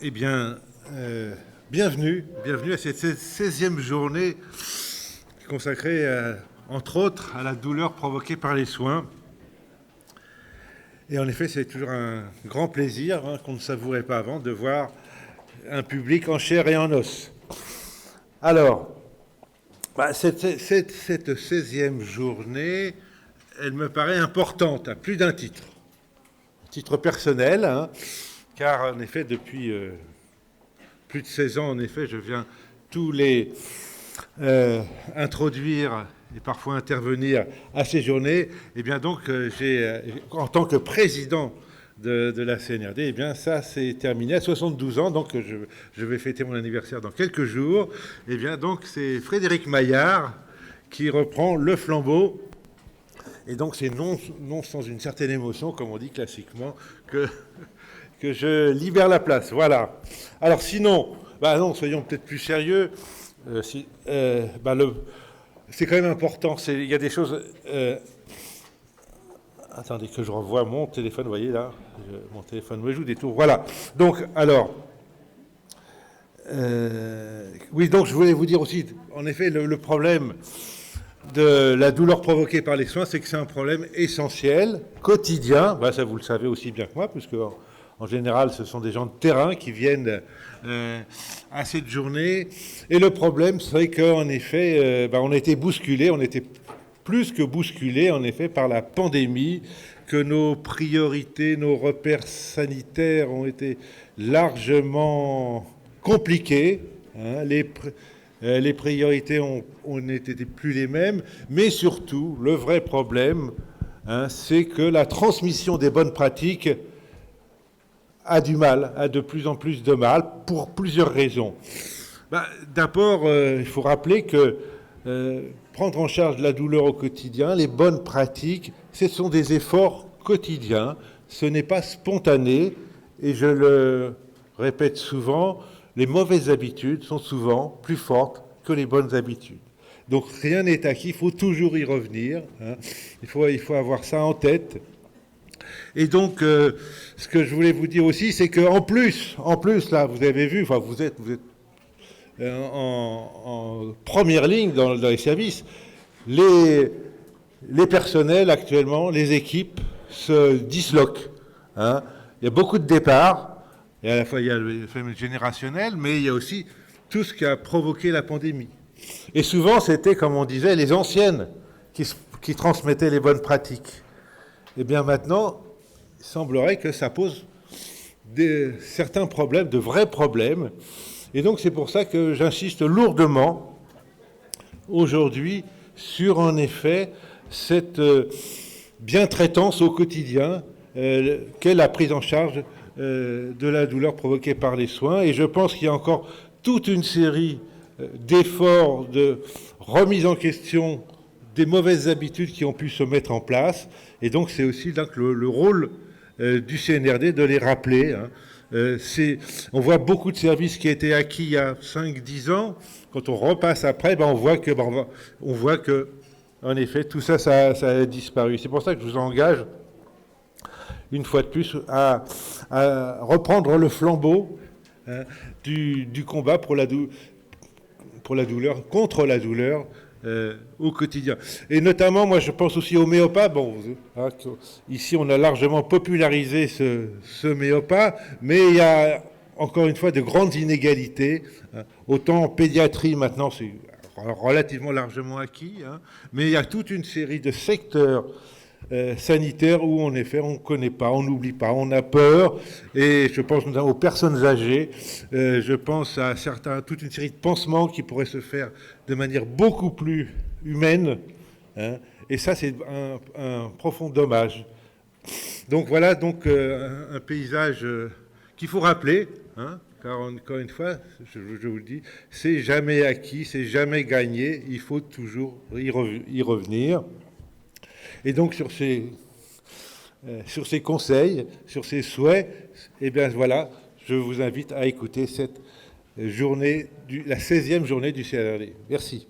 Eh bien, bienvenue à cette 16e journée consacrée, entre autres, à la douleur provoquée par les soins. Et en effet, c'est toujours un grand plaisir, qu'on ne savourait pas avant, de voir un public en chair et en os. Alors, cette 16e journée, elle me paraît importante à plus d'un titre. Un titre personnel, car en effet, depuis plus de 16 ans, en effet, je viens tous les introduire et parfois intervenir à ces journées. Et bien donc, en tant que président de la CNRD, et bien ça c'est terminé à 72 ans, donc je vais fêter mon anniversaire dans quelques jours. Et bien donc c'est Frédéric Maillard qui reprend le flambeau. Et donc c'est non sans une certaine émotion, comme on dit classiquement, que je libère la place. Voilà. Alors sinon, non, soyons peut-être plus sérieux. C'est quand même important. Il y a des choses. Attendez que je revoie mon téléphone. Vous voyez là, mon téléphone me joue des tours. Voilà. Donc alors, oui. Donc je voulais vous dire aussi, en effet, le problème de la douleur provoquée par les soins, c'est que c'est un problème essentiel, quotidien. Ça vous le savez aussi bien que moi, puisque en général, ce sont des gens de terrain qui viennent à cette journée. Et le problème, c'est qu'en effet, on a été bousculés, on était plus que bousculés, en effet, par la pandémie, que nos priorités, nos repères sanitaires ont été largement compliqués. Les priorités n'étaient plus les mêmes. Mais surtout, le vrai problème, c'est que la transmission des bonnes pratiques a de plus en plus de mal, pour plusieurs raisons. D'abord, il faut rappeler que prendre en charge la douleur au quotidien, les bonnes pratiques, ce sont des efforts quotidiens, ce n'est pas spontané, et je le répète souvent, les mauvaises habitudes sont souvent plus fortes que les bonnes habitudes. Donc rien n'est acquis, il faut toujours y revenir, il faut avoir ça en tête. Et donc, ce que je voulais vous dire aussi, c'est qu'en plus, là, vous avez vu, vous êtes en première ligne dans les services. Les personnels actuellement, les équipes se disloquent. Il y a beaucoup de départs, et à la fois il y a le phénomène générationnel, mais il y a aussi tout ce qui a provoqué la pandémie. Et souvent, c'était, comme on disait, les anciennes qui transmettaient les bonnes pratiques. Et bien maintenant, il semblerait que ça pose certains problèmes, de vrais problèmes. Et donc c'est pour ça que j'insiste lourdement aujourd'hui sur, en effet, cette bientraitance au quotidien qu'est la prise en charge de la douleur provoquée par les soins. Et je pense qu'il y a encore toute une série d'efforts de remise en question des mauvaises habitudes qui ont pu se mettre en place. Et donc c'est aussi donc, le rôle du CNRD de les rappeler. On voit beaucoup de services qui étaient acquis il y a 5-10 ans. Quand on repasse après, on voit que, en effet, tout ça a disparu. C'est pour ça que je vous engage, une fois de plus, à reprendre le flambeau du combat pour la douleur, contre la douleur, au quotidien. Et notamment, moi, je pense aussi au méopa. Ici, on a largement popularisé ce méopa, mais il y a, encore une fois, de grandes inégalités. Autant en pédiatrie, maintenant, c'est relativement largement acquis, mais il y a toute une série de secteurs sanitaires où, en effet, on ne connaît pas, on n'oublie pas, on a peur. Et je pense notamment aux personnes âgées. Je pense à toute une série de pansements qui pourraient se faire de manière beaucoup plus humaine. Et ça, c'est un profond dommage. Donc voilà un paysage qu'il faut rappeler, car encore une fois, je vous le dis, c'est jamais acquis, c'est jamais gagné. Il faut toujours y revenir. Et donc sur ces conseils, sur ces souhaits, eh bien voilà, je vous invite à écouter cette journée, la 16e journée du CNRD. Merci.